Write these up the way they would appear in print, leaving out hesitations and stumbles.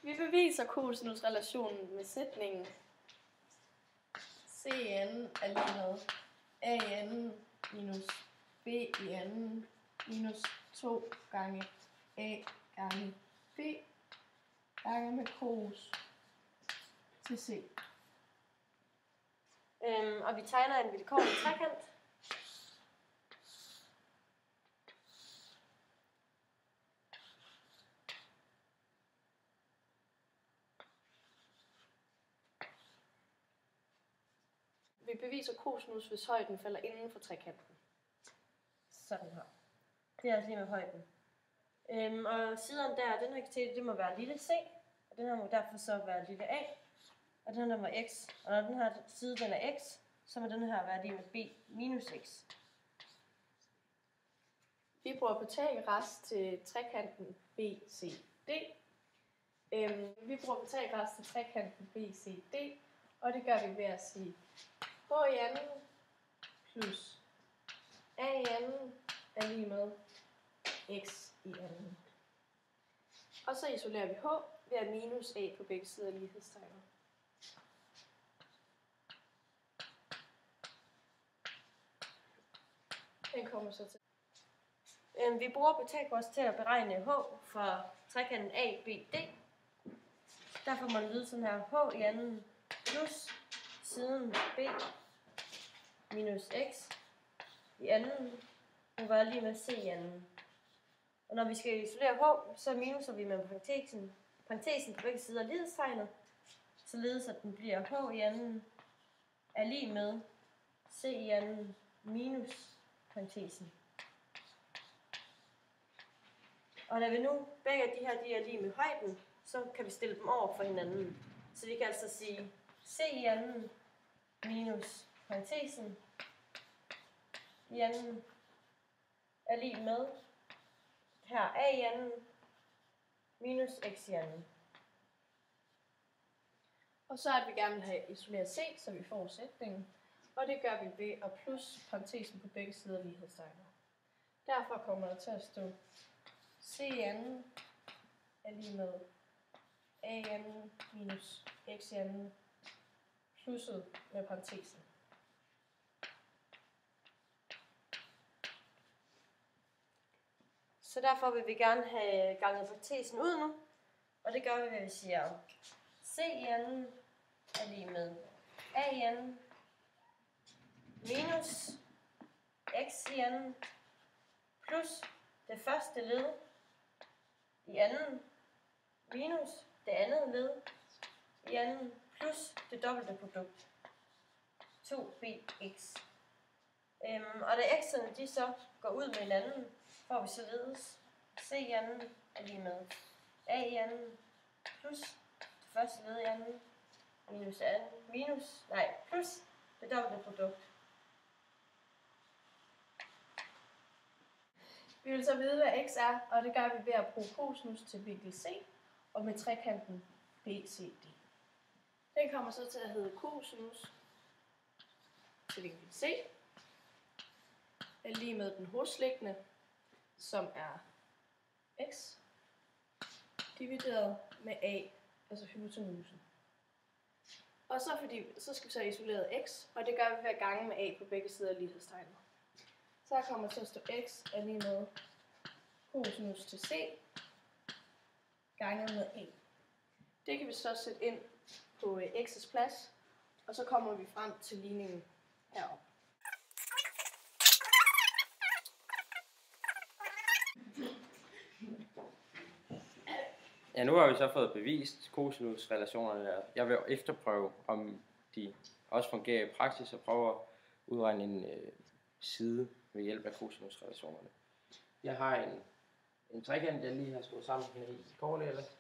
Vi beviser kosinusrelationen med sætningen c i anden er lige med a i anden minus b i anden minus 2 gange a gange b gange med cos til c. Og vi tegner en vilkårlig trekant. Vi beviser kosinus, hvis højden falder inden for trekanten. Sådan her. Det er altså lige med højden. Og sideren der, den her kateter, det må være lille c, og den her må derfor så være lille a, og den her må x. Og når den her side den er x, så må den her være lige med b minus x. Vi bruger Pythagoras til trekanten BCD. Vi bruger Pythagoras til trekanten BCD, og det gør vi ved at sige h i anden plus a i anden er lige med x i anden. Og så isolerer vi h ved at minus a på begge sider af lighedstegnet. Den kommer så til. Vi bruger Pythagoras til at beregne h for trekanten ABD. Derfor må det lyde sådan her: h i anden plus siden b minus x i anden må være lige med c i anden. Og når vi skal isolere h, så minuser vi med parentesen på begge sider af lighedstegnet, således at den bliver h i anden er lige med c i anden minus parentesen. Og da vi nu begge af de her de er lige med højden, så kan vi stille dem over for hinanden. Så vi kan altså sige c i anden minus parentesen i anden er lige med her a i anden minus x i anden. Og så at vi gerne vil have isoleret c, så vi får sætningen. Og det gør vi ved at plus parentesen på begge sider af lighedstegnet. Derfor kommer der til at stå c i anden er lige med a i anden minus x i anden plusset med parentesen. Så derfor vil vi gerne have ganget parentesen ud nu. Og det gør vi ved at vi siger c i anden er lige med a i anden minus x i anden plus det første led i anden minus det andet led i anden plus det dobbelte produkt 2bx. Og da x'erne de så går ud med hinanden, får vi således c i anden er lige med a i anden plus det første led i anden plus det dobbelte produkt. Vi vil så vide, hvad x er, og det gør vi ved at bruge kosinus til vinkel C og med trekanten BCD. Den kommer så til at hedde kosinus til vinkel C er lige med den hosliggende, som er x, divideret med a, altså hypotenusen. Og så skal vi så have isoleret x, og det gør vi ved at gange med a på begge sider af lighedstegnet. Så her kommer til at stå x er lige med kosinus til c ganget med a. Det kan vi så sætte ind på x's plads, og så kommer vi frem til ligningen heroppe. Ja, nu har vi så fået bevist kosinusrelationerne der. Jeg vil efterprøve, om de også fungerer i praksis, og prøve at udregne en side ved hjælp af kosinusrelationerne. Jeg har en trekant, jeg lige har skruet sammen her i kortlægget.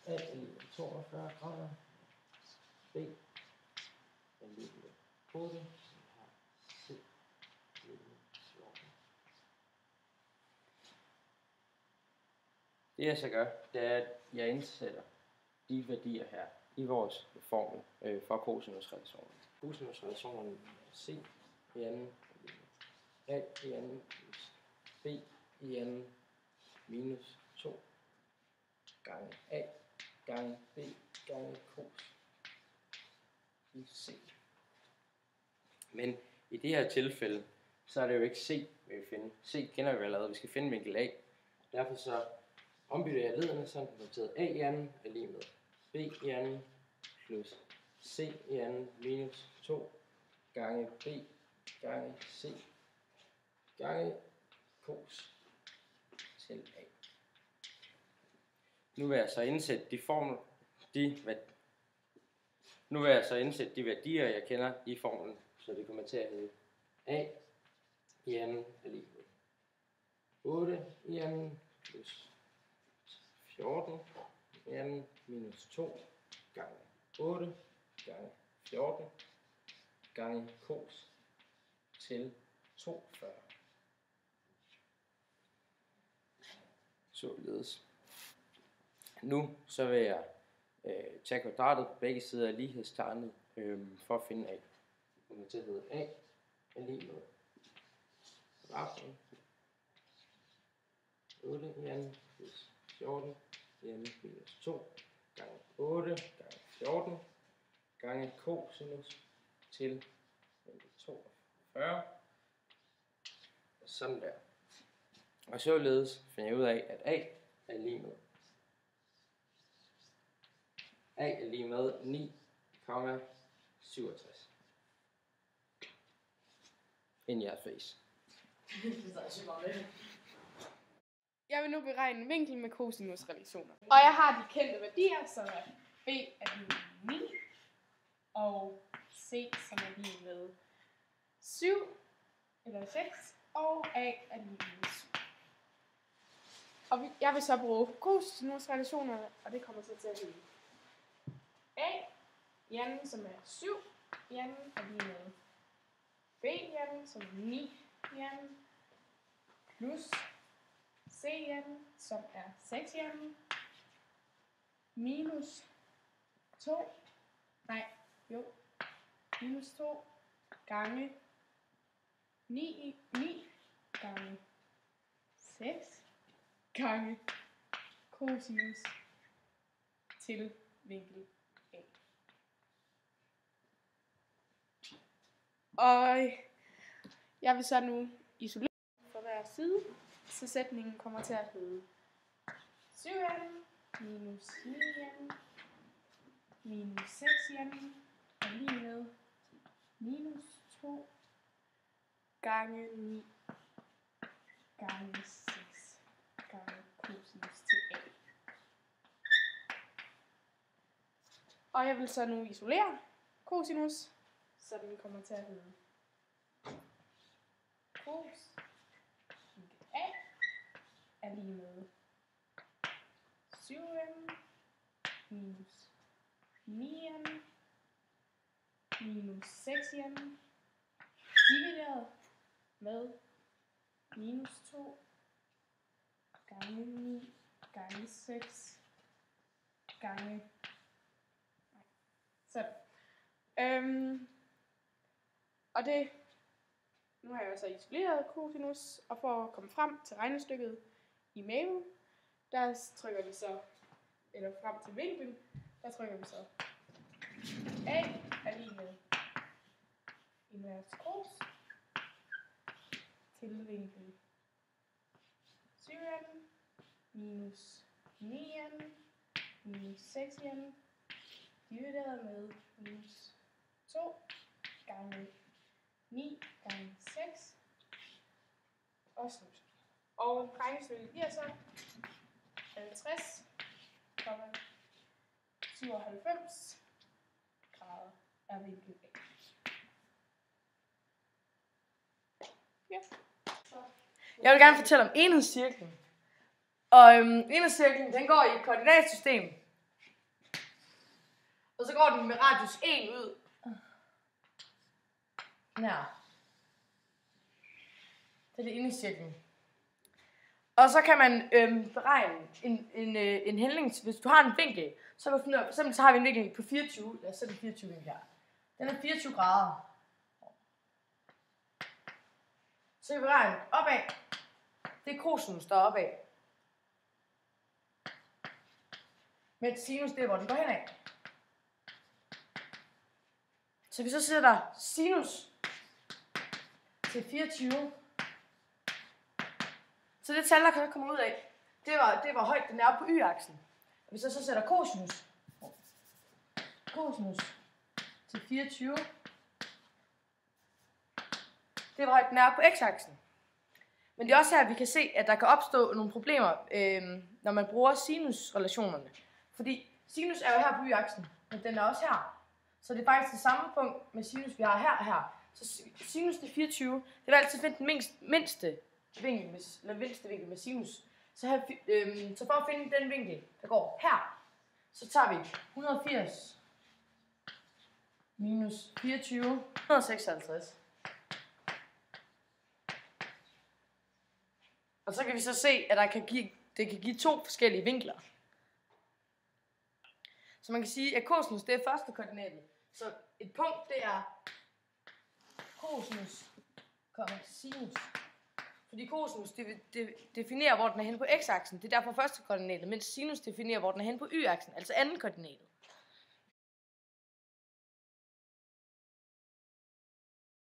A er lige med 42 grader. B er lige med 8. C lige med 14. Det jeg så gør, det er, at jeg indsætter de værdier her i vores formel for kosinusrelationen. Kosinusrelationen er C i anden, A i anden, B i anden, minus 2 gange gange A gange B gange cos i C. Men i det her tilfælde, så er det jo ikke C, vi vil finde. C kender vi jo allerede, vi skal finde vinkel A. Derfor så ombytter jeg lederne, sådan at A i anden er lige med B i anden plus C i anden minus 2 gange B gange C gange cos til A. Nu vil jeg så indsætte de værdier, jeg kender i formlen, så det kommer til at hedde A i anden er lige med 8 i anden plus 14 i anden minus 2 gange 8 gange 14 gange cos til 42. Således. Nu så vil jeg tage kvadratet på begge sider af lighedstegnet for at finde A. Det kommer til at hedde A er lige med kvadratet 8 i anden plus 14 i anden minus 2 gange 8 gange 14 gange cosinus til 42. Sådan der. Og således finder jeg ud af, at A er lige med. A er lige med 9,67. In your face. Jeg vil nu beregne vinkel med cosinusrelationer. Og jeg har de kendte værdier, som er B er lige med 9, og C som er lige med 7 eller 6, og A er lige med 7. Og jeg vil så bruge cosinusrelationerne, og det kommer så til at hedde A i anden, som er 7 i anden, er lige med B i anden, som er 9 i anden, plus C i anden, som er 6 i anden, minus 2 gange 9 gange 6 gange cosinus til vinkel A. Og jeg vil så nu isolere for hver side, så sætningen kommer til at hedde 7 minus 9 minus 6 er lige med minus 2 gange 9 gange 6 gange cosinus til A. Og jeg vil så nu isolere cosinus, så den kommer til at hedde cos A er lige med 7m minus 9m minus 6m divideret med minus 2 gange 9 gange 6 gange sådan. Og det, nu har jeg så isoleret cosinus, og for at komme frem til regnestykket i mailen, der trykker vi så, eller frem til vinklen, der trykker vi så A er lige med invers cos til vinkel 7n minus 9n minus 6n divideret med minus 2 gange 9 gange 6 og slut. Og regnestykket bliver så 50,97 grader er vinkel A. Ja. Jeg vil gerne fortælle om enhedscirklen. Og enhedscirklen, den går i et koordinatsystem. Og så går den med radius 1 ud. Ja. Det er det enhedscirklen. Og så kan man beregne en hældning. Hvis du har en vinkel, så kan du finde ud af, for eksempel så har vi en vinkel på 24. Lad os sætte 24 vinkel her. Den er 24 grader. Så kan vi beregne opad. Det er cosinus, der er opad. Mens sinus, det er, hvor den går henad. Så vi så sætter sinus til 24. Så det tal, der kan komme ud af, det var hvor højt den er på y-aksen. Og hvis jeg så sætter cosinus til 24, det er hvor højt den er på x-aksen. Men det er også her, at vi kan se, at der kan opstå nogle problemer, når man bruger sinusrelationerne. Fordi sinus er jo her på y-aksen, men den er også her. Så det er faktisk det samme punkt med sinus, vi har her og her. Så sinus til 24, det vil altid finde den mindste vinkel med sinus. Så for at finde den vinkel, der går her, så tager vi 180 minus 24, 156. Og så kan vi så se, at det kan give to forskellige vinkler. Så man kan sige, at cosinus, det er første koordinatet. Så et punkt, det er cosinus, sinus. Fordi cosinus definerer, hvor den er henne på x-aksen. Det er derfor første koordinatet, mens sinus definerer, hvor den er henne på y-aksen, altså anden koordinatet.